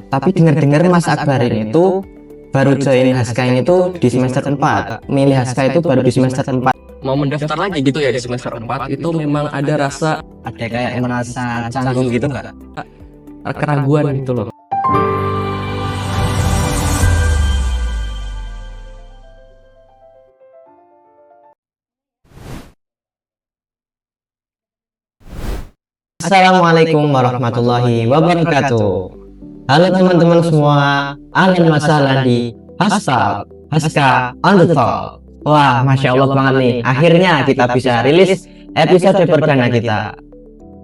tapi dengar-dengar Mas Akbar ini tuh baru join Haska ini tuh di semester 4. Milih Haska itu baru di semester 4. Mau mendaftar lagi gitu ya di semester 4 itu memang ada rasa Ada kayak merasa canggung gitu nggak? keraguan gitu loh. Assalamualaikum warahmatullahi wabarakatuh. Halo teman-teman semua, ahlan wasahlan di Haska on the Talk. Wah, masya Allah banget nih. Akhirnya kita bisa rilis episode perdana kita.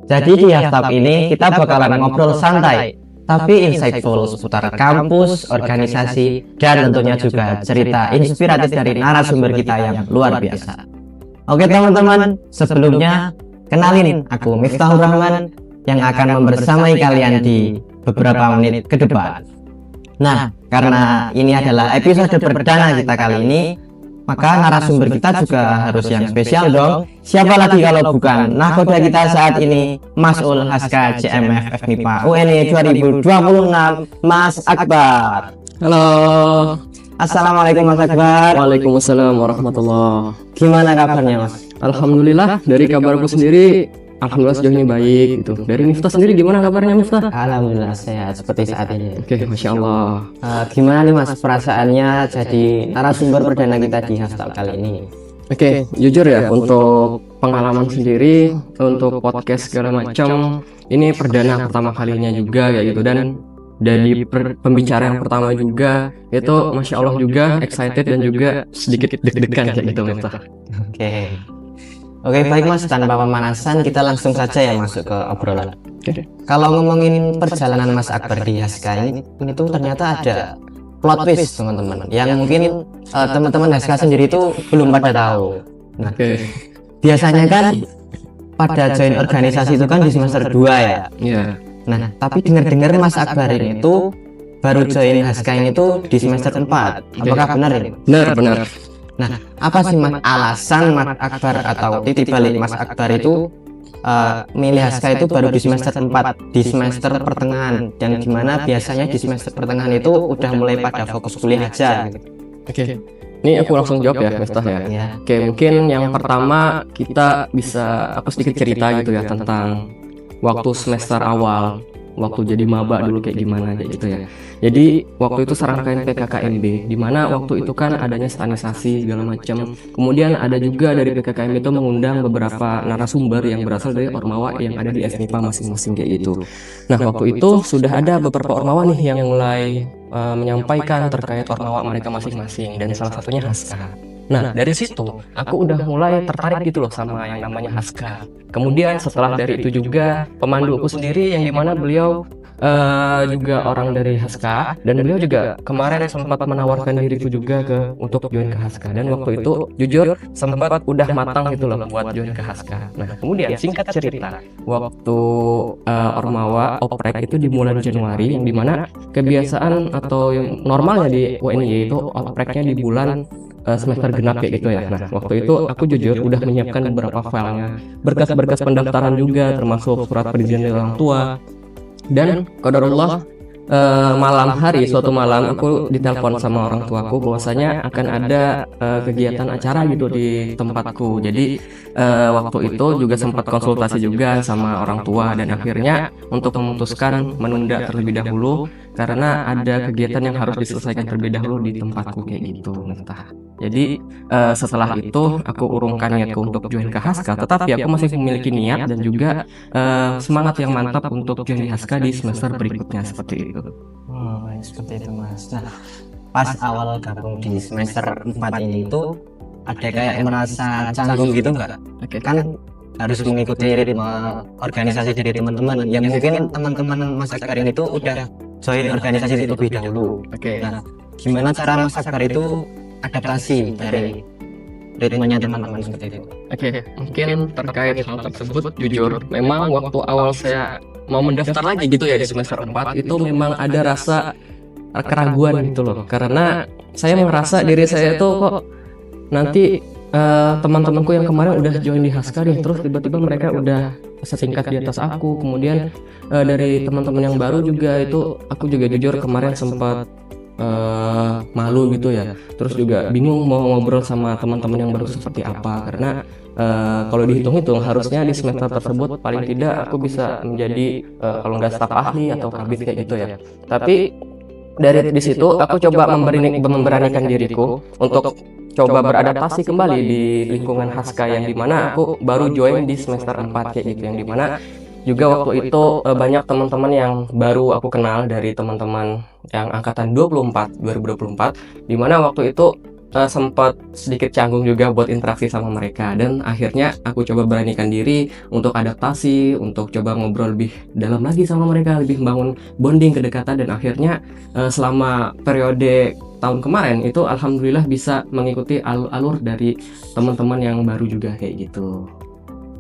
Jadi di Hashtag ini kita bakalan ngobrol santai, tapi insightful seputar kampus, organisasi, dan tentunya juga cerita inspiratif dari narasumber kita yang luar biasa. Oke teman-teman, sebelumnya kenalin, aku Miftahur Rahman yang akan membersamai kalian di beberapa menit ke depan. Nah, karena ini adalah episode perdana kita kali ini, maka narasumber kita juga harus yang spesial dong. Siapa lagi kalau bukan nahkoda kita saat ini, Mas'ul Haska JMF FMIPA UNY 2026, Mas Akbar. Halo. Assalamualaikum Mas Akbar. Waalaikumsalam warahmatullah. Gimana kabarnya Mas? Alhamdulillah, dari kabarku sendiri alhamdulillah sejauh ini baik gitu. Dari Miftah sendiri gimana kabarnya Miftah? Alhamdulillah sehat seperti saat ini. Oke, Masya Allah. Gimana nih Mas perasaannya jadi narasumber perdana kita di Hashtag kali ini? Oke, jujur ya, untuk pengalaman sendiri, untuk podcast segala macam, ini perdana pertama kalinya juga kayak gitu. Dan dari pembicara yang pertama juga, itu Masya Allah juga excited dan juga sedikit deg-degan kayak gitu Miftah. Oke, baik Mas, tanpa pemanasan kita langsung saja ya masuk ke obrolan. Oke. Kalau ngomongin perjalanan Mas Akbar di Haska ini tuh ternyata ada plot twist teman-teman yang mungkin teman-teman Haska sendiri itu belum pada tahu. Nah, biasanya kan pada join organisasi itu kan di semester 2 ya. Iya. Nah, tapi dengar-dengar Mas Akbar ini tuh baru join Haska ini tuh di semester 4. Apakah benar ini? Benar. Nah, apa sih Mas alasan Mas Akbar atau titik balik Mas Akbar itu milih Haska itu baru di semester 4, di semester pertengahan, dan gimana biasanya di semester pertengahan itu udah mulai pada fokus kuliah aja gitu. Oke. Ini aku langsung jawab ya Miftah ya. Ya. Oke, mungkin yang pertama aku sedikit cerita gitu ya tentang waktu semester awal, waktu jadi maba dulu kayak gimana kayak gitu ya. Jadi waktu itu serangkaian PKKMB, di mana waktu itu kan adanya stanisasi segala macam. Kemudian ada juga dari PKKMB itu mengundang beberapa narasumber yang berasal dari ormawa yang ada di FMIPA masing-masing kayak gitu. Nah, waktu itu sudah ada beberapa ormawa nih yang mulai menyampaikan terkait ormawa mereka masing-masing, dan salah satunya Haska. Nah, dari situ aku udah mulai tertarik gitu loh sama yang namanya Haska. Kemudian setelah dari itu juga pemanduku sendiri yang dimana beliau juga orang dari Haska, dan beliau juga kemarin sempat menawarkan diriku juga untuk join ke Haska, dan waktu itu jujur sempat udah matang gitu loh buat join ke Haska. Nah, kemudian singkat cerita, waktu ormawa oprek itu di bulan Januari, yang dimana kebiasaan atau yang normalnya di UNY itu opreknya di bulan semester genap kayak gitu ya. Nah, waktu itu aku jujur udah menyiapkan beberapa filenya, berkas-berkas pendaftaran juga, termasuk surat perizinan dari orang tua. Dan qadarullah, suatu malam aku ditelepon sama orang tuaku bahwasanya akan ada kegiatan acara gitu di tempatku. Jadi waktu itu juga sempat konsultasi juga sama orang tua, dan akhirnya untuk memutuskan menunda terlebih dahulu karena ada kegiatan yang harus diselesaikan terlebih dahulu di tempatku kayak gitu. Jadi setelah itu aku urungkan niatku untuk join ke Haska, tetapi aku masih memiliki niat dan juga semangat yang mantap untuk join di Haska di semester berikutnya seperti itu. Seperti itu Mas. Nah, pas awal gabung di semester 4 ini itu ada kayak merasa canggung gitu nggak? Kan harus mengikuti ritme organisasi dari teman-teman. Yang mungkin teman-teman Mas Akbar ini tuh udah join organisasi lebih dahulu. Nah, gimana cara Mas Akbar itu adaptasi dari ritmenya teman-teman seperti itu? Mungkin terkait hal tersebut, jujur memang waktu awal saya mau mendaftar lagi gitu ya di semester 4 itu memang ada rasa keraguan gitu loh, karena saya merasa diri saya tuh kok nanti teman-temanku yang kemarin udah join di Haska nih, terus tiba-tiba mereka udah setingkat di atas aku. Kemudian dari teman-teman yang baru juga itu, aku juga jujur kemarin sempat malu gitu ya. Terus juga bingung mau ngobrol sama teman-teman yang baru seperti apa, karena kalau dihitung-hitung harusnya di semester tersebut paling tidak aku bisa menjadi kalau nggak staf ahli atau kabit kayak gitu ya. Tapi dari di situ aku coba memberanikan diriku untuk coba beradaptasi kembali di lingkungan Haska, yang dimana aku baru join di semester 4 kayak gitu, yang dimana juga waktu itu banyak teman-teman yang baru aku kenal dari teman-teman yang angkatan 2024 dimana waktu itu sempat sedikit canggung juga buat interaksi sama mereka, dan akhirnya aku coba beranikan diri untuk adaptasi, untuk coba ngobrol lebih dalam lagi sama mereka, lebih membangun bonding, kedekatan, dan akhirnya selama periode tahun kemarin itu alhamdulillah bisa mengikuti alur dari teman-teman yang baru juga kayak gitu.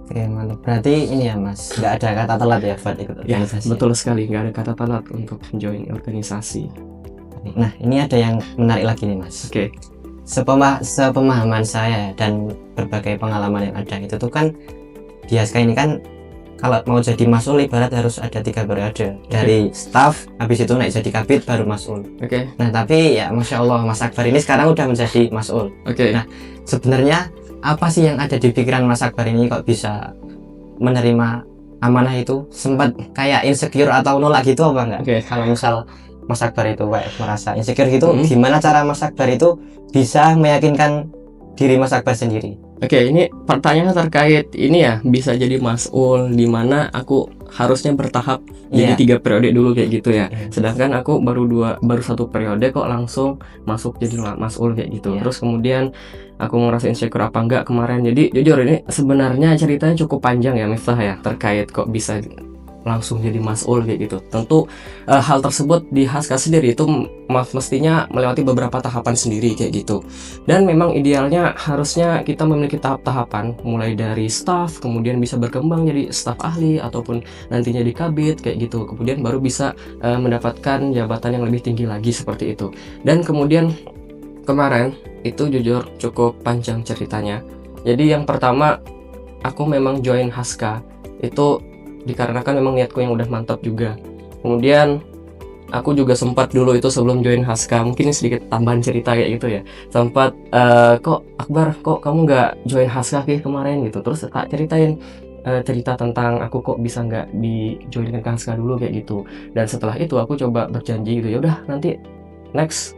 Oke, mantap. Berarti ini ya Mas, nggak ada kata telat ya buat ikut Ya, organisasi. betul sekali, nggak ada kata telat untuk join organisasi. Nah, ini ada yang menarik lagi nih Mas. Oke. Sepemahaman saya dan berbagai pengalaman yang ada itu tuh kan di Haska ini kan kalau mau jadi masul ibarat harus ada 3 periode, dari staff, habis itu naik jadi kabit, baru masul. Oke. Nah tapi ya Masya Allah Mas Akbar ini sekarang udah menjadi masul. Oke. Nah sebenarnya apa sih yang ada di pikiran Mas Akbar ini kok bisa menerima amanah itu? Sempat kayak insecure atau nolak gitu apa enggak? Oke. Kalau misal Mas Akbar itu kayak merasa insecure gitu, gimana cara Mas Akbar itu bisa meyakinkan diri Mas Akbar sendiri? Oke, ini pertanyaan terkait ini ya, bisa jadi mas'ul di mana aku harusnya bertahap jadi 3 periode dulu kayak gitu ya. Sedangkan aku baru 1 periode kok langsung masuk jadi mas'ul kayak gitu. Terus kemudian aku ngerasa insecure apa enggak kemarin. Jadi jujur ini sebenarnya ceritanya cukup panjang ya Miftah ya, terkait kok bisa langsung jadi mas'ul kayak gitu. Tentu hal tersebut di Haska sendiri itu mestinya melewati beberapa tahapan sendiri kayak gitu. Dan memang idealnya harusnya kita memiliki tahap-tahapan, mulai dari staff, kemudian bisa berkembang jadi staf ahli ataupun nantinya di kabit kayak gitu. Kemudian baru bisa mendapatkan jabatan yang lebih tinggi lagi seperti itu. Dan kemudian kemarin itu jujur cukup panjang ceritanya. Jadi yang pertama, aku memang join Haska itu dikarenakan memang niatku yang udah mantap juga. Kemudian aku juga sempat dulu itu sebelum join Haska, mungkin ini sedikit tambahan cerita kayak gitu ya, sempat kok Akbar, kok kamu nggak join Haska kayak kemarin gitu. Terus tak ceritain cerita tentang aku kok bisa nggak di joinkan ke Haska dulu kayak gitu. Dan setelah itu aku coba berjanji gitu, ya udah nanti next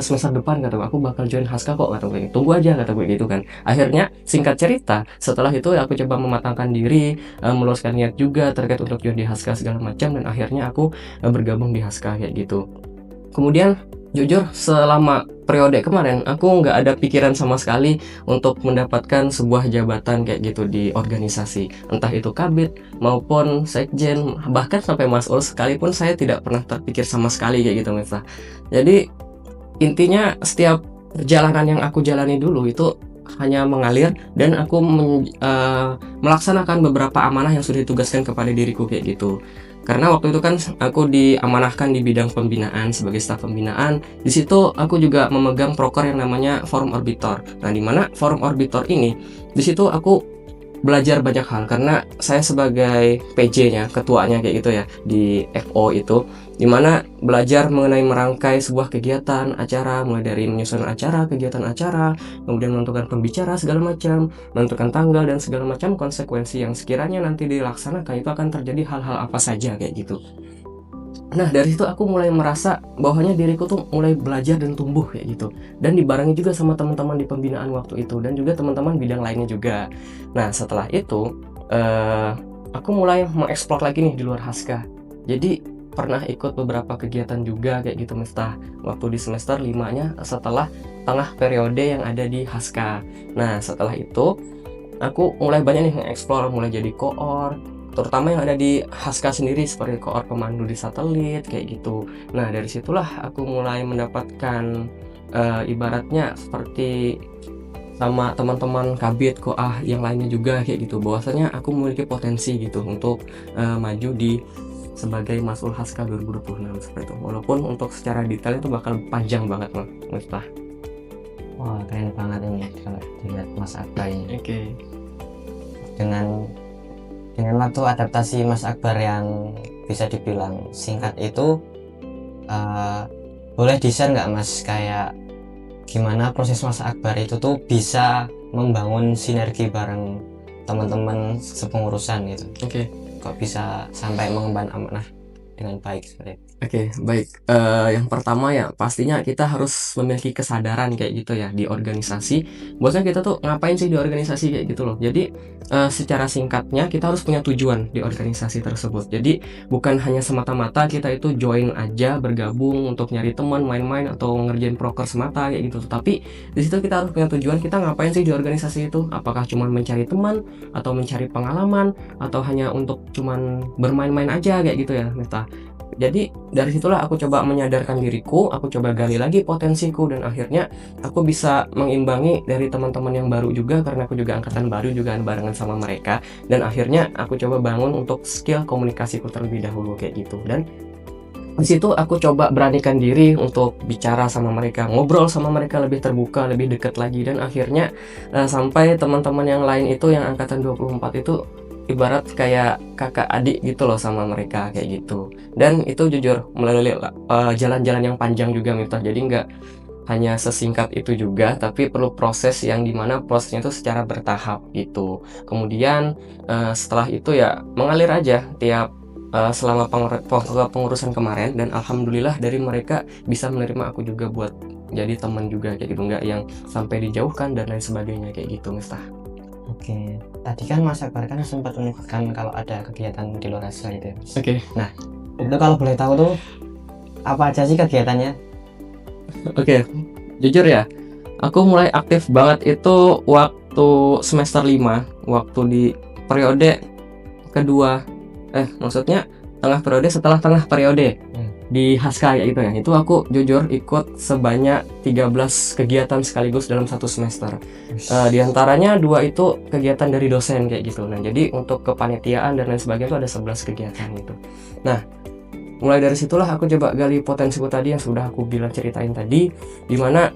semester depan kata aku bakal join Haska kok, kata gue, tunggu aja kata gue gitu kan. Akhirnya singkat cerita, setelah itu aku coba mematangkan diri, meluruskan niat juga terkait untuk join di Haska segala macam, dan akhirnya aku bergabung di Haska kayak gitu. Kemudian jujur selama periode kemarin aku nggak ada pikiran sama sekali untuk mendapatkan sebuah jabatan kayak gitu di organisasi, entah itu kabit maupun sekjen, bahkan sampai mas'ul sekalipun saya tidak pernah terpikir sama sekali kayak gitu Miftah. Jadi intinya setiap perjalanan yang aku jalani dulu itu hanya mengalir, dan aku melaksanakan beberapa amanah yang sudah ditugaskan kepada diriku kayak gitu. Karena waktu itu kan aku diamanahkan di bidang pembinaan sebagai staf pembinaan. Di situ aku juga memegang proker yang namanya Forum Orbitor. Nah, di mana Forum Orbitor ini, di situ aku belajar banyak hal karena saya sebagai PJ-nya, ketuanya kayak gitu ya di FO itu, dimana belajar mengenai merangkai sebuah kegiatan acara, mulai dari menyusun acara, kegiatan acara, kemudian menentukan pembicara segala macam, menentukan tanggal dan segala macam konsekuensi yang sekiranya nanti dilaksanakan itu akan terjadi hal-hal apa saja kayak gitu. Nah, dari situ aku mulai merasa bahwanya diriku tuh mulai belajar dan tumbuh kayak gitu. Dan dibarengi juga sama teman-teman di pembinaan waktu itu, dan juga teman-teman bidang lainnya juga. Nah, setelah itu aku mulai mengeksplor lagi nih di luar Haska. Jadi pernah ikut beberapa kegiatan juga kayak gitu Miftah, waktu di semester 5-nya setelah tengah periode yang ada di Haska. Nah, setelah itu aku mulai banyak nih mengeksplor, mulai jadi koor, terutama yang ada di Haska sendiri seperti koor pemandu di satelit kayak gitu. Nah, dari situlah aku mulai mendapatkan ibaratnya seperti sama teman-teman kabit koah yang lainnya juga kayak gitu, bahwasanya aku memiliki potensi gitu untuk maju di sebagai mas'ul Haska 2026 seperti itu. Walaupun untuk secara detail itu bakal panjang banget Miftah. Wah, keren banget ini kalau dilihat Mas Akbar ini. Oke. Dengan waktu adaptasi Mas Akbar yang bisa dibilang singkat itu, boleh di-share nggak Mas, kayak gimana proses Mas Akbar itu tuh bisa membangun sinergi bareng teman-teman sepengurusan gitu? Oke. Kok bisa sampai mengemban amanah dengan baik seperti itu? Oke, baik. Yang pertama ya pastinya kita harus memiliki kesadaran kayak gitu ya di organisasi. Bahwasanya kita tuh ngapain sih di organisasi kayak gitu loh. Jadi secara singkatnya kita harus punya tujuan di organisasi tersebut. Jadi bukan hanya semata-mata kita itu join aja, bergabung untuk nyari teman, main-main atau ngerjain proker semata kayak gitu. Tapi di situ kita harus punya tujuan, kita ngapain sih di organisasi itu? Apakah cuma mencari teman atau mencari pengalaman atau hanya untuk cuman bermain-main aja kayak gitu ya, Meta. Jadi dari situlah aku coba menyadarkan diriku, aku coba gali lagi potensiku, dan akhirnya aku bisa mengimbangi dari teman-teman yang baru juga, karena aku juga angkatan baru juga barengan sama mereka, dan akhirnya aku coba bangun untuk skill komunikasiku terlebih dahulu kayak gitu. Dan di situ aku coba beranikan diri untuk bicara sama mereka, ngobrol sama mereka lebih terbuka, lebih dekat lagi, dan akhirnya sampai teman-teman yang lain itu yang angkatan 24 itu ibarat kayak kakak adik gitu loh sama mereka kayak gitu. Dan itu jujur melalui jalan-jalan yang panjang juga, Miftah. Jadi nggak hanya sesingkat itu juga, tapi perlu proses yang dimana prosesnya itu secara bertahap gitu. Kemudian setelah itu ya mengalir aja tiap selama pengurusan kemarin, dan alhamdulillah dari mereka bisa menerima aku juga buat jadi teman juga kayak gitu, nggak yang sampai dijauhkan dan lain sebagainya kayak gitu, Miftah. Oke, tadi kan Mas Akbar kan sempat menyebutkan kalau ada kegiatan di luar asal itu ya, Mas. Oke. Nah, itu kalau boleh tahu tuh apa aja sih kegiatannya? Oke, jujur ya, aku mulai aktif banget itu waktu semester 5, waktu di periode kedua, maksudnya tengah periode setelah tengah periode di Haska ya, itu ya. Itu aku jujur ikut sebanyak 13 kegiatan sekaligus dalam satu semester. Di antaranya 2 itu kegiatan dari dosen kayak gitu. Nah, jadi untuk kepanitiaan dan lain sebagainya itu ada 11 kegiatan gitu. Nah, mulai dari situlah aku coba gali potensiku tadi yang sudah aku bilang ceritain tadi, dimana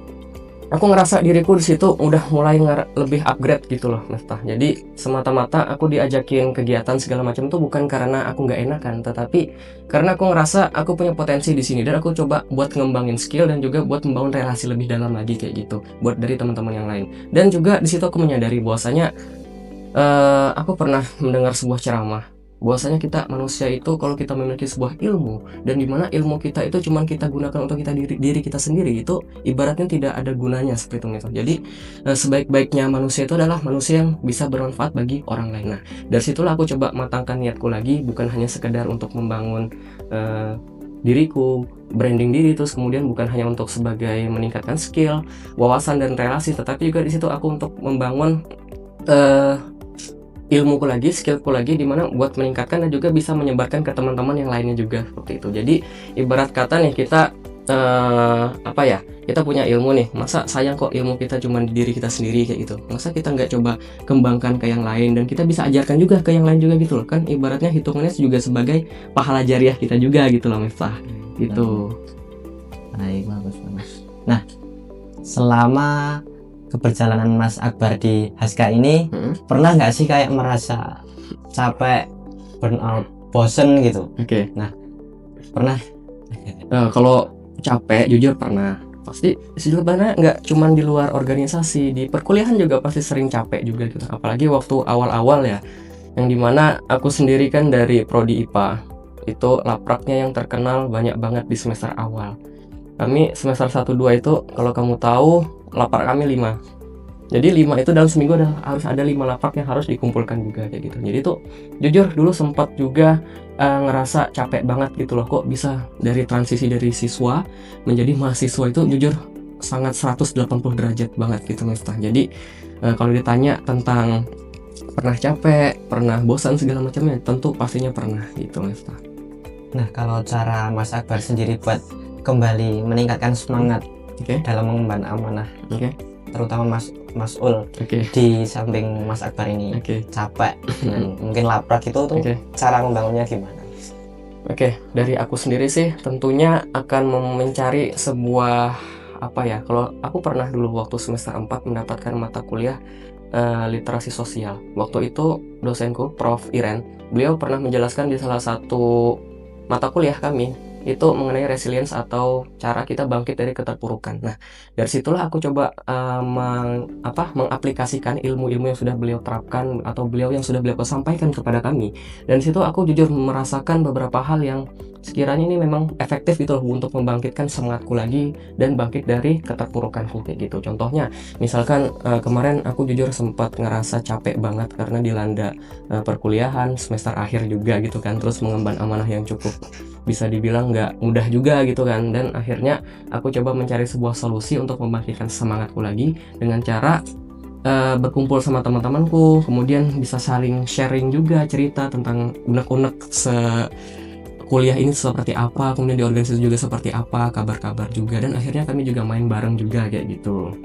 aku ngerasa diriku di situ udah mulai lebih upgrade gitu loh, Miftah. Jadi semata-mata aku diajakin kegiatan segala macam tuh bukan karena aku nggak enakan, tetapi karena aku ngerasa aku punya potensi di sini, dan aku coba buat ngembangin skill dan juga buat membangun relasi lebih dalam lagi kayak gitu buat dari teman-teman yang lain. Dan juga di situ aku menyadari bahwasanya aku pernah mendengar sebuah ceramah bahwasanya kita manusia itu kalau kita memiliki sebuah ilmu, dan dimana ilmu kita itu cuman kita gunakan untuk kita diri kita sendiri, itu ibaratnya tidak ada gunanya seperti itu. Jadi sebaik-baiknya manusia itu adalah manusia yang bisa bermanfaat bagi orang lain. Nah, dari situlah aku coba matangkan niatku lagi, bukan hanya sekedar untuk membangun diriku, branding diri, terus kemudian bukan hanya untuk sebagai meningkatkan skill, wawasan dan relasi, tetapi juga di situ aku untuk membangun ilmuku lagi, skillku lagi, dimana buat meningkatkan dan juga bisa menyebarkan ke teman-teman yang lainnya juga seperti itu. Jadi ibarat kata nih, kita kita punya ilmu nih, masa sayang kok ilmu kita cuma di diri kita sendiri kayak gitu, masa kita nggak coba kembangkan ke yang lain, dan kita bisa ajarkan juga ke yang lain juga gitu loh, kan ibaratnya hitungannya juga sebagai pahala jariah kita juga gitu loh, Miftah. Gitu. Baik, bagus. Nah, selama keperjalanan Mas Akbar di Haska ini, pernah nggak sih kayak merasa capek, burnout, bosen gitu? Oke. Nah, pernah? Kalau capek, jujur pernah. Pasti sebenarnya nggak cuman di luar organisasi, di perkuliahan juga pasti sering capek juga gitu. Apalagi waktu awal-awal ya, yang dimana aku sendiri kan dari prodi IPA, itu lapraknya yang terkenal banyak banget di semester awal. Kami semester 1-2 itu kalau kamu tahu laprak kami 5. Jadi 5 itu dalam seminggu harus ada 5 laprak yang harus dikumpulkan juga kayak gitu. Jadi tuh jujur dulu sempat juga ngerasa capek banget gitu loh, kok bisa dari transisi dari siswa menjadi mahasiswa itu jujur sangat 180 derajat banget gitu, Miftah. Jadi kalau ditanya tentang pernah capek, pernah bosan segala macamnya, tentu pastinya pernah gitu, Miftah. Nah, kalau cara Mas Akbar sendiri buat kembali meningkatkan semangat dalam mengemban amanah, terutama Mas Ul, di samping Mas Akbar ini capek dan mungkin laprak itu tuh cara membangunnya gimana? Oke, dari aku sendiri sih tentunya akan mencari sebuah apa ya, kalau aku pernah dulu waktu semester 4 mendapatkan mata kuliah literasi sosial. Waktu itu dosenku Prof. Iren, beliau pernah menjelaskan di salah satu mata kuliah kami itu mengenai resilience atau cara kita bangkit dari keterpurukan. Nah, dari situlah aku coba mengaplikasikan ilmu-ilmu yang sudah beliau terapkan atau yang sudah beliau sampaikan kepada kami. Dan di situ aku jujur merasakan beberapa hal yang sekiranya ini memang efektif gitu loh untuk membangkitkan semangatku lagi dan bangkit dari keterpurukanku kayak gitu. Contohnya, misalkan kemarin aku jujur sempat ngerasa capek banget karena dilanda perkuliahan semester akhir juga gitu kan, terus mengemban amanah yang cukup bisa dibilang nggak mudah juga gitu kan, dan akhirnya aku coba mencari sebuah solusi untuk membangkitkan semangatku lagi dengan cara berkumpul sama teman-temanku, kemudian bisa saling sharing juga cerita tentang unek-unek kuliah ini seperti apa, kemudian di organisasi juga seperti apa, kabar-kabar juga, dan akhirnya kami juga main bareng juga kayak gitu.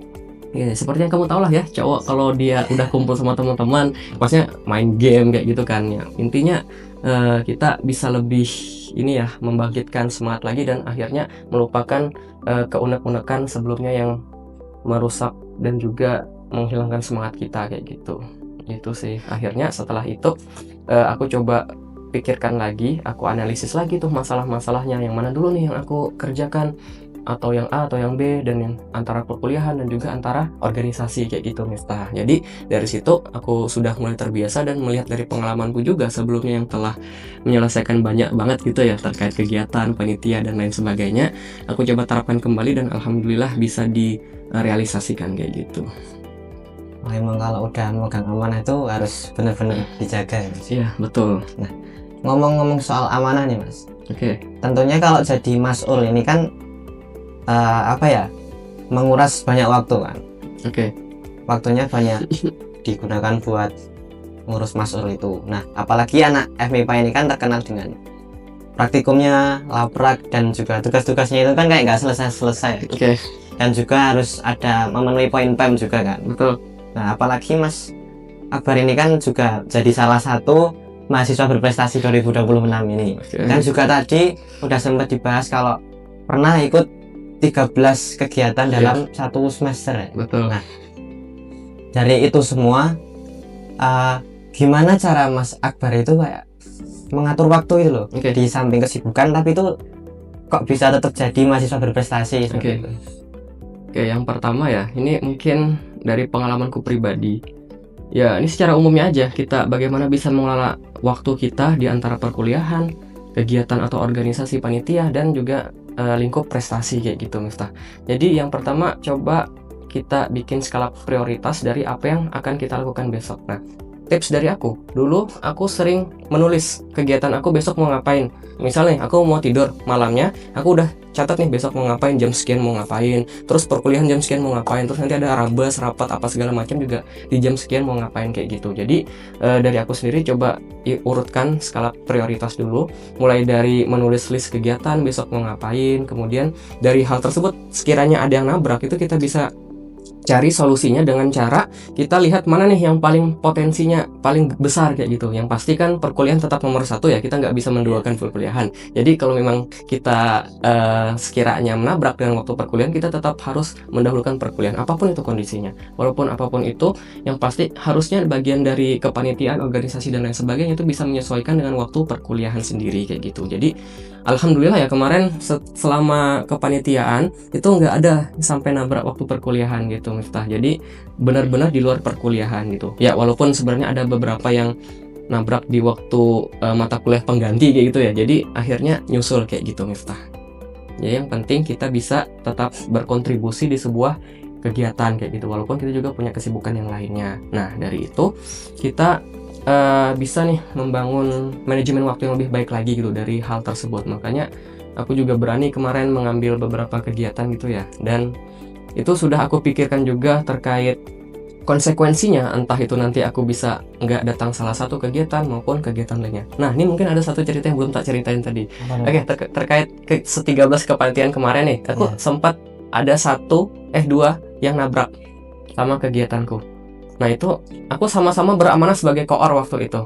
Ya, seperti yang kamu tahu lah ya, cowok kalau dia udah kumpul sama teman-teman, pasnya main game kayak gitu kan ya. Intinya kita bisa lebih ini ya, membangkitkan semangat lagi dan akhirnya melupakan keunek-unekan sebelumnya yang merusak dan juga menghilangkan semangat kita kayak gitu. Itu sih. Akhirnya setelah itu aku coba pikirkan lagi, aku analisis lagi tuh masalah-masalahnya, yang mana dulu nih yang aku kerjakan, atau yang A atau yang B, dan yang antara perkuliahan dan juga antara organisasi kayak gitu Miftah. Jadi dari situ aku sudah mulai terbiasa dan melihat dari pengalamanku juga sebelumnya yang telah menyelesaikan banyak banget gitu ya terkait kegiatan, panitia dan lain sebagainya. Aku coba terapkan kembali dan alhamdulillah bisa direalisasikan kayak gitu. Emang kalau udah megang amanah itu harus benar-benar dijaga ya, Mas. Iya, betul. Nah, ngomong-ngomong soal amanah nih Mas, Oke. tentunya kalau jadi mas'ul ini kan menguras banyak waktu kan. Oke. Waktunya banyak digunakan buat ngurus mas'ul itu. Nah, apalagi anak FMIPA ini kan terkenal dengan praktikumnya, labrak, dan juga tugas-tugasnya itu kan kayak nggak selesai-selesai. Oke. Dan juga harus ada memenuhi poin PEM juga kan. Betul. Nah, apalagi Mas Akbar ini kan juga jadi salah satu mahasiswa berprestasi 2026 ini. Dan juga tadi udah sempat dibahas kalau pernah ikut 13 kegiatan dalam satu semester. Betul. Nah, dari itu semua gimana cara Mas Akbar itu kayak mengatur waktu itu loh, di samping kesibukan tapi itu kok bisa tetap jadi mahasiswa berprestasi? Oke, yang pertama ya, ini mungkin dari pengalamanku pribadi. Ya, ini secara umumnya aja, kita bagaimana bisa mengelola waktu kita di antara perkuliahan, kegiatan atau organisasi panitia, dan juga lingkup prestasi kayak gitu Miftah. Jadi yang pertama, coba kita bikin skala prioritas dari apa yang akan kita lakukan besok. Nah, tips dari aku, dulu aku sering menulis kegiatan aku besok mau ngapain. Misalnya aku mau tidur malamnya, aku udah catat nih besok mau ngapain, jam sekian mau ngapain, terus perkuliahan jam sekian mau ngapain, terus nanti ada rabas, rapat apa segala macam juga di jam sekian mau ngapain kayak gitu. Jadi dari aku sendiri coba urutkan skala prioritas dulu, mulai dari menulis list kegiatan besok mau ngapain, kemudian dari hal tersebut sekiranya ada yang nabrak itu kita bisa cari solusinya dengan cara kita lihat mana nih yang paling potensinya paling besar kayak gitu. Yang pasti kan perkuliahan tetap nomor satu ya, kita nggak bisa menduakan perkuliahan. Jadi kalau memang kita sekiranya menabrak dengan waktu perkuliahan, kita tetap harus mendahulukan perkuliahan apapun itu kondisinya. Walaupun apapun itu, yang pasti harusnya bagian dari kepanitiaan, organisasi dan lain sebagainya itu bisa menyesuaikan dengan waktu perkuliahan sendiri kayak gitu. Jadi alhamdulillah ya kemarin selama kepanitiaan itu nggak ada sampai nabrak waktu perkuliahan gitu Miftah. Jadi benar-benar di luar perkuliahan gitu. Ya walaupun sebenarnya ada beberapa yang nabrak di waktu mata kuliah pengganti kayak gitu ya. Jadi akhirnya nyusul kayak gitu Miftah. Ya yang penting kita bisa tetap berkontribusi di sebuah kegiatan kayak gitu, walaupun kita juga punya kesibukan yang lainnya. Nah dari itu kita bisa nih membangun manajemen waktu yang lebih baik lagi gitu dari hal tersebut. Makanya aku juga berani kemarin mengambil beberapa kegiatan gitu ya, dan itu sudah aku pikirkan juga terkait konsekuensinya, entah itu nanti aku bisa nggak datang salah satu kegiatan maupun kegiatan lainnya. Nah ini mungkin ada satu cerita yang belum tak ceritain tadi. Oke, terkait se-13 kepanitiaan kemarin nih, aku sempat ada dua yang nabrak sama kegiatanku. Nah itu aku sama-sama beramanah sebagai koor waktu itu.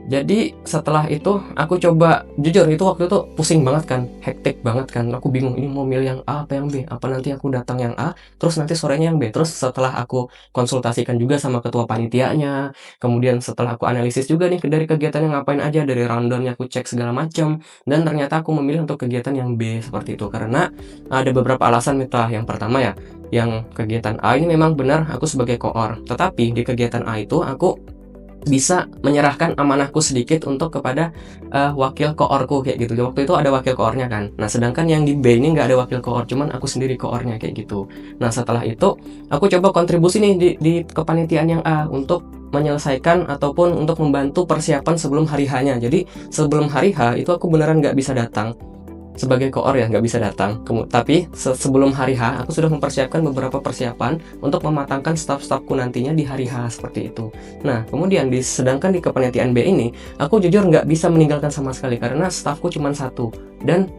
Jadi setelah itu aku coba, jujur itu waktu itu pusing banget kan, hektik banget kan. Aku bingung ini mau milih yang A apa yang B. Apa nanti aku datang yang A, terus nanti sorenya yang B. Terus setelah aku konsultasikan juga sama ketua panitianya, kemudian setelah aku analisis juga nih dari kegiatannya ngapain aja, dari rundownnya aku cek segala macam, dan ternyata aku memilih untuk kegiatan yang B seperti itu karena ada beberapa alasan Miftah. Yang pertama ya, yang kegiatan A ini memang benar aku sebagai koor, tetapi di kegiatan A itu aku bisa menyerahkan amanahku sedikit untuk kepada wakil koorku kayak gitu. Waktu itu ada wakil koornya kan. Nah, sedangkan yang di B ini nggak ada wakil koor, cuman aku sendiri koornya kayak gitu. Nah, setelah itu aku coba kontribusi nih di kepanitiaan yang A untuk menyelesaikan ataupun untuk membantu persiapan sebelum hari H-nya. Jadi sebelum hari H itu aku beneran nggak bisa datang sebagai koor ya, nggak bisa datang. Tapi sebelum hari H aku sudah mempersiapkan beberapa persiapan untuk mematangkan staff-staffku nantinya di hari H seperti itu. Nah, kemudian sedangkan di kepanitiaan B ini aku jujur nggak bisa meninggalkan sama sekali karena staffku cuma satu, dan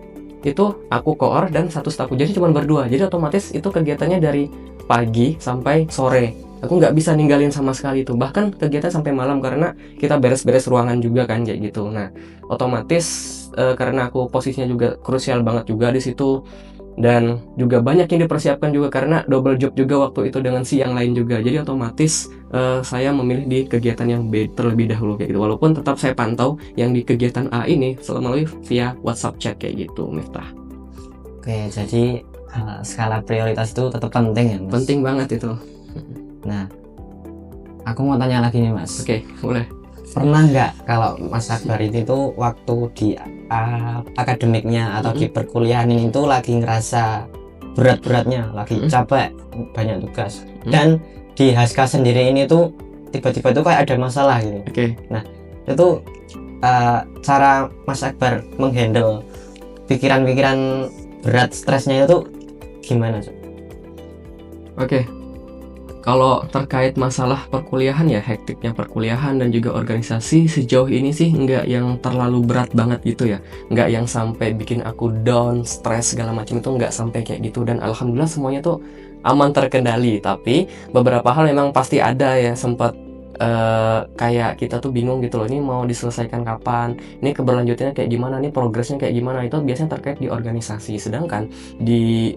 itu aku koor dan satu staffku, jadi cuma berdua. Jadi otomatis itu kegiatannya dari pagi sampai sore. Aku nggak bisa ninggalin sama sekali itu, bahkan kegiatan sampai malam karena kita beres-beres ruangan juga kan kayak gitu. Nah, otomatis karena aku posisinya juga krusial banget juga di situ, dan juga banyak yang dipersiapkan juga karena double job juga waktu itu dengan si yang lain juga. Jadi otomatis saya memilih di kegiatan yang B terlebih dahulu kayak gitu. Walaupun tetap saya pantau yang di kegiatan A ini melalui via WhatsApp chat kayak gitu, Miftah. Oke, jadi skala prioritas itu tetap penting ya, Mas? Penting banget itu. Nah, aku mau tanya lagi nih, Mas. Oke, boleh. Pernah nggak kalau Mas Akbar itu waktu di akademiknya atau di perkuliahan ini tuh lagi ngerasa berat-beratnya, lagi capek, banyak tugas, dan di Haska sendiri ini tuh tiba-tiba tuh kayak ada masalah gitu. Oke. Nah, itu cara Mas Akbar menghandle pikiran-pikiran berat, stresnya itu gimana, Cok? Oke. Kalau terkait masalah perkuliahan ya, hektiknya perkuliahan dan juga organisasi, sejauh ini sih nggak yang terlalu berat banget gitu ya, nggak yang sampai bikin aku down, stres segala macam, itu nggak sampai kayak gitu, dan alhamdulillah semuanya tuh aman terkendali. Tapi beberapa hal memang pasti ada ya, sempat kayak kita tuh bingung gitu loh, ini mau diselesaikan kapan, ini keberlanjutannya kayak gimana, ini progresnya kayak gimana. Itu biasanya terkait di organisasi. Sedangkan di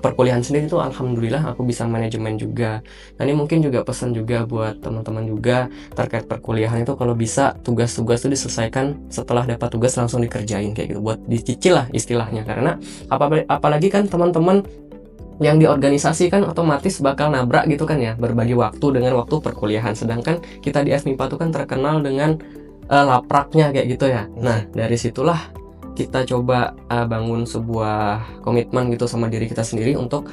perkuliahan sendiri tuh alhamdulillah aku bisa manajemen juga. Nah, ini mungkin juga pesan juga buat teman-teman juga terkait perkuliahan itu, kalau bisa tugas-tugas itu diselesaikan setelah dapat tugas langsung dikerjain kayak gitu, buat dicicil lah istilahnya. Karena apalagi kan teman-teman yang di organisasi kan otomatis bakal nabrak gitu kan ya, berbagi waktu dengan waktu perkuliahan. Sedangkan kita di FMIPA tuh kan terkenal dengan lapraknya kayak gitu ya. Nah, dari situlah kita coba bangun sebuah komitmen gitu sama diri kita sendiri untuk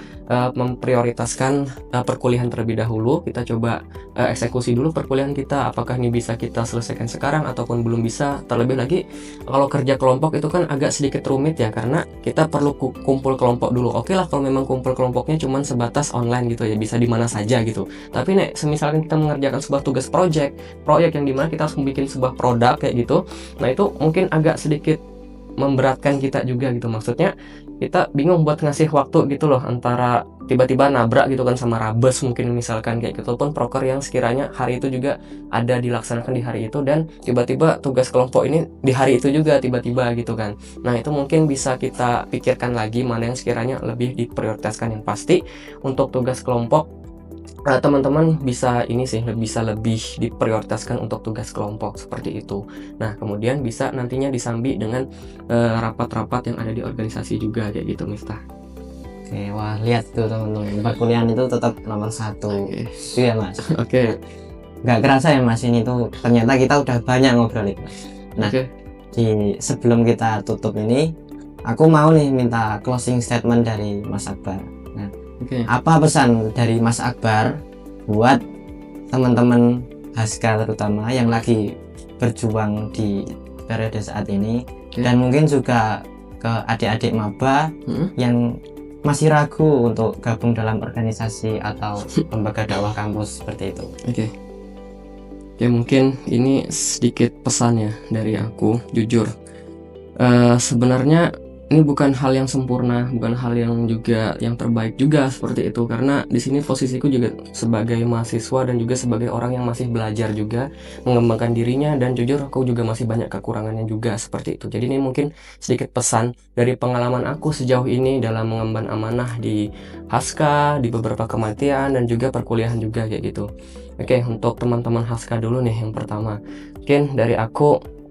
memprioritaskan perkuliahan terlebih dahulu. Kita coba eksekusi dulu perkuliahan kita, apakah ini bisa kita selesaikan sekarang ataupun belum bisa. Terlebih lagi kalau kerja kelompok itu kan agak sedikit rumit ya, karena kita perlu kumpul kelompok dulu. Oke lah kalau memang kumpul kelompoknya cuma sebatas online gitu ya, bisa di mana saja gitu. Tapi nek semisalkan kita mengerjakan sebuah tugas proyek yang dimana kita harus membuat sebuah produk kayak gitu, nah itu mungkin agak sedikit memberatkan kita juga gitu. Maksudnya kita bingung buat ngasih waktu gitu loh, antara tiba-tiba nabrak gitu kan sama rabes mungkin misalkan kayak gitu, pun proker yang sekiranya hari itu juga ada dilaksanakan di hari itu, dan tiba-tiba tugas kelompok ini di hari itu juga tiba-tiba gitu kan. Nah, itu mungkin bisa kita pikirkan lagi mana yang sekiranya lebih diprioritaskan. Yang pasti untuk tugas kelompok teman-teman bisa ini sih, bisa lebih diprioritaskan untuk tugas kelompok seperti itu. Nah, kemudian bisa nantinya disambi dengan rapat-rapat yang ada di organisasi juga kayak gitu, Miftah. Oke, wah lihat tuh teman-teman, perkuliahan itu tetap nomor satu. Itu ya, Mas. Oke. Nggak kerasa ya, Mas, ini tuh ternyata kita udah banyak ngobrolin, Mas. Nah, sebelum kita tutup ini, aku mau nih minta closing statement dari Mas Akbar. Nah, apa pesan dari Mas Akbar buat teman-teman Haska terutama yang lagi berjuang di periode saat ini, dan mungkin juga ke adik-adik maba yang masih ragu untuk gabung dalam organisasi atau lembaga dakwah kampus seperti itu. Oke, mungkin ini sedikit pesannya dari aku. Jujur, sebenarnya ini bukan hal yang sempurna, bukan hal yang juga yang terbaik juga seperti itu, karena di sini posisiku juga sebagai mahasiswa dan juga sebagai orang yang masih belajar juga mengembangkan dirinya, dan jujur aku juga masih banyak kekurangannya juga seperti itu. Jadi ini mungkin sedikit pesan dari pengalaman aku sejauh ini dalam mengemban amanah di Haska, di beberapa kematian dan juga perkuliahan juga kayak gitu. Oke, untuk teman-teman Haska dulu nih yang pertama. Mungkin dari aku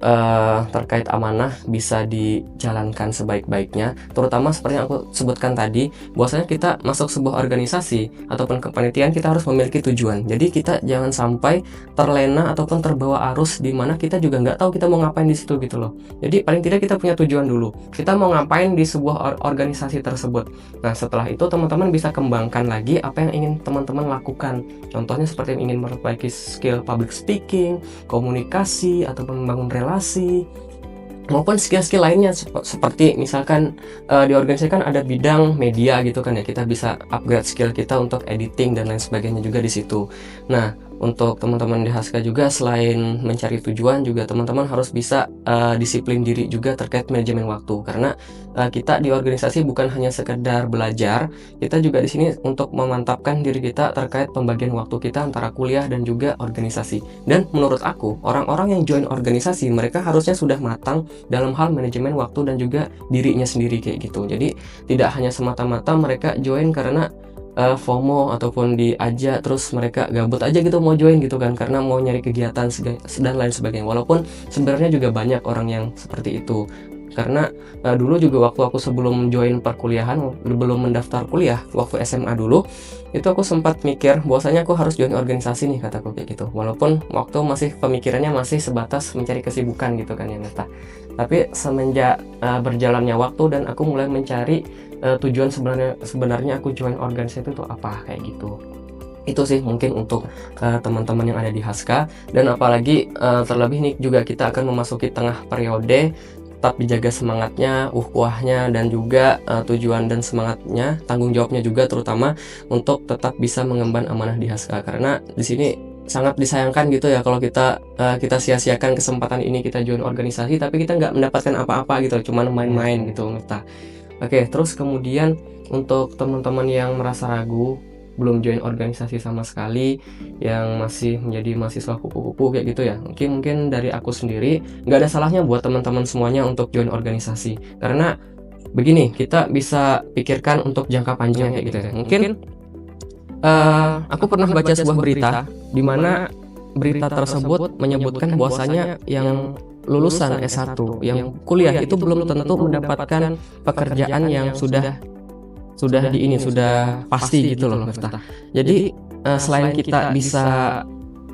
terkait amanah bisa dijalankan sebaik-baiknya, terutama seperti yang aku sebutkan tadi, bahwasanya kita masuk sebuah organisasi ataupun kepanitiaan kita harus memiliki tujuan. Jadi kita jangan sampai terlena ataupun terbawa arus di mana kita juga nggak tahu kita mau ngapain di situ gitu loh. Jadi paling tidak kita punya tujuan dulu, kita mau ngapain di sebuah organisasi tersebut. Nah setelah itu teman-teman bisa kembangkan lagi apa yang ingin teman-teman lakukan. Contohnya seperti ingin memperbaiki skill public speaking, komunikasi, ataupun membangun relasi, maupun skill-skill lainnya seperti misalkan di organisasi kan ada bidang media gitu kan ya, kita bisa upgrade skill kita untuk editing dan lain sebagainya juga di situ. Nah untuk teman-teman di Haska juga, selain mencari tujuan juga teman-teman harus bisa disiplin diri juga terkait manajemen waktu, karena kita di organisasi bukan hanya sekedar belajar, kita juga di sini untuk memantapkan diri kita terkait pembagian waktu kita antara kuliah dan juga organisasi. Dan menurut aku orang-orang yang join organisasi mereka harusnya sudah matang dalam hal manajemen waktu dan juga dirinya sendiri kayak gitu. Jadi tidak hanya semata-mata mereka join karena FOMO ataupun diajak terus mereka gabut aja gitu mau join gitu kan, karena mau nyari kegiatan dan lain sebagainya. Walaupun sebenarnya juga banyak orang yang seperti itu, karena dulu juga waktu aku sebelum join perkuliahan, belum mendaftar kuliah, waktu SMA dulu itu aku sempat mikir bahwasanya aku harus join organisasi nih, kataku kayak gitu. Walaupun waktu masih pemikirannya masih sebatas mencari kesibukan gitu kan ya Neta. Tapi semenjak berjalannya waktu dan aku mulai mencari tujuan sebenarnya aku join organisasi itu apa kayak gitu. Itu sih mungkin untuk teman-teman yang ada di Haska. Dan apalagi terlebih nih juga kita akan memasuki tengah periode, tetap dijaga semangatnya, uhwahnya, dan juga tujuan dan semangatnya, tanggung jawabnya juga terutama untuk tetap bisa mengemban amanah di Haska. Karena di sini sangat disayangkan gitu ya kalau kita sia-siakan kesempatan ini, kita join organisasi tapi kita nggak mendapatkan apa-apa gitu, cuman main-main gitu kita. Oke, terus kemudian untuk teman-teman yang merasa ragu, belum join organisasi sama sekali, yang masih menjadi mahasiswa kupu-kupu kayak gitu ya, mungkin dari aku sendiri, nggak ada salahnya buat teman-teman semuanya untuk join organisasi. Karena begini, kita bisa pikirkan untuk jangka panjang kayak gitu ya. Mungkin aku pernah baca sebuah berita di mana berita tersebut menyebutkan bahwasanya yang lulusan S1 yang kuliah itu belum tentu mendapatkan pekerjaan yang sudah pasti gitu loh Miftah. Jadi selain kita bisa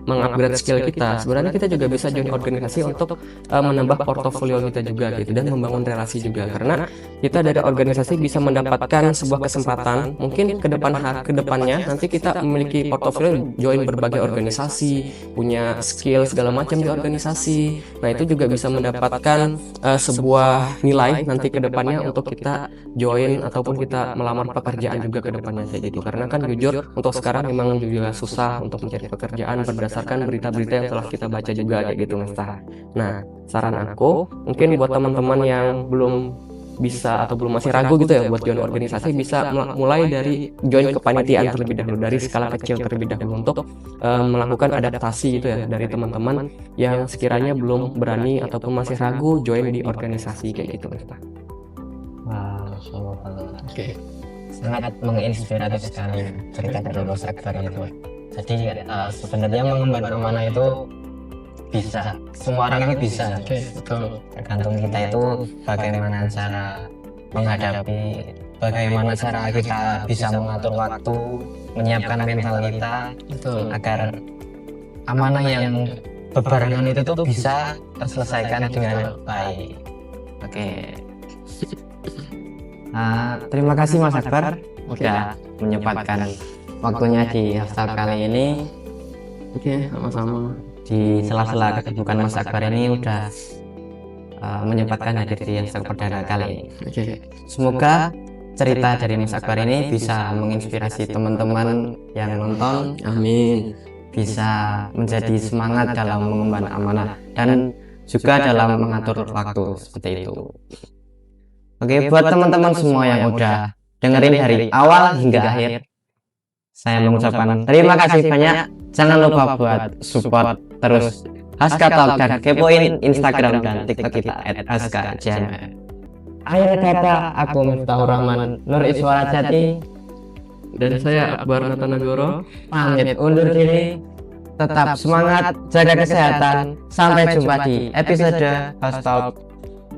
mengupgrade skill kita, sebenarnya kita juga bisa join organisasi untuk menambah portofolio kita juga gitu, dan membangun relasi juga, karena kita dari organisasi bisa mendapatkan sebuah kesempatan mungkin kedepannya nanti kita memiliki portofolio, join berbagai organisasi, punya skill segala macam di organisasi. Nah itu juga bisa mendapatkan sebuah nilai nanti kedepannya untuk kita join ataupun kita melamar pekerjaan juga kedepannya kayak gitu. Karena kan jujur untuk sekarang memang juga susah untuk mencari pekerjaan berdasarkan berita-berita yang telah kita baca juga kayak gitu Miftah. Nah saran aku mungkin buat teman-teman yang belum bisa atau belum masih ragu gitu ya buat join organisasi, bisa mulai dari join kepanitiaan terlebih dahulu, dari skala kecil terlebih dahulu, untuk melakukan adaptasi gitu ya dari teman-teman yang sekiranya belum berani ataupun masih ragu join di organisasi kayak gitu Miftah. Wah, Masya Allah. Oke. Sangat menginspiratif sekali cerita dari Mas Akbar itu. Jadi sebenarnya mengemban amanah itu bisa, semua orang itu bisa. Betul. Tergantung kita itu bagaimana cara menghadapi, bagaimana cara kita bisa mengatur waktu, menyiapkan mental kita, Betul. agar amanah yang berbarengan itu tuh bisa terselesaikan dengan baik. Oke. Terima kasih Mas Akbar sudah menyempatkan waktunya di haftal kali ini. Oke, sama-sama. Di sela-sela kesibukan Mas Akbar ini udah menyempatkan hadir di haftal perdana kali ini. Oke. Semoga cerita dari Mas Akbar ini bisa menginspirasi teman-teman yang nonton, Amin. bisa menjadi semangat dalam mengemban amanah dan juga dalam mengatur waktu seperti itu. Oke, buat teman-teman semua yang udah dengerin dari awal hingga akhir, saya mengucapkan terima kasih banyak. Jangan lupa buat support terus Haska Talk dan kepoin Instagram dan TikTok kita @haskajm. Akhir kata, aku Miftahur Rahman Nur Iswara Jati Dan saya Akbar Natanagoro. pamit undur diri. Tetap semangat, jaga kesehatan. Sampai jumpa di episode Haska Talk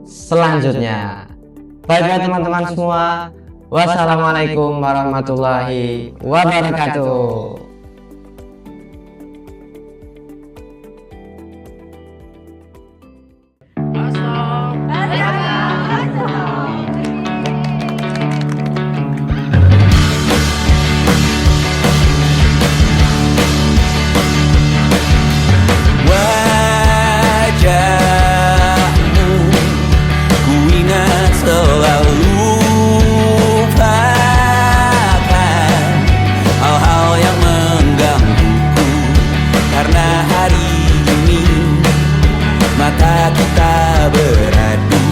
selanjutnya. Bye-bye teman-teman semua. Wassalamualaikum warahmatullahi wabarakatuh. Wajahmu ku ingat selalu, lupakan hal-hal yang menggangguku. Karena hari ini mata kita beradu,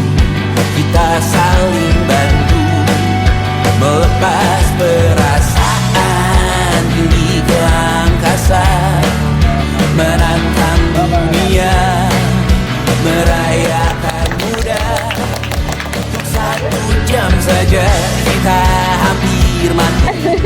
kita saling bantu melepas perasaan tinggi ke angkasa, menantang dunia, merayakan muda. Untuk 1 jam saja kita hampir mati.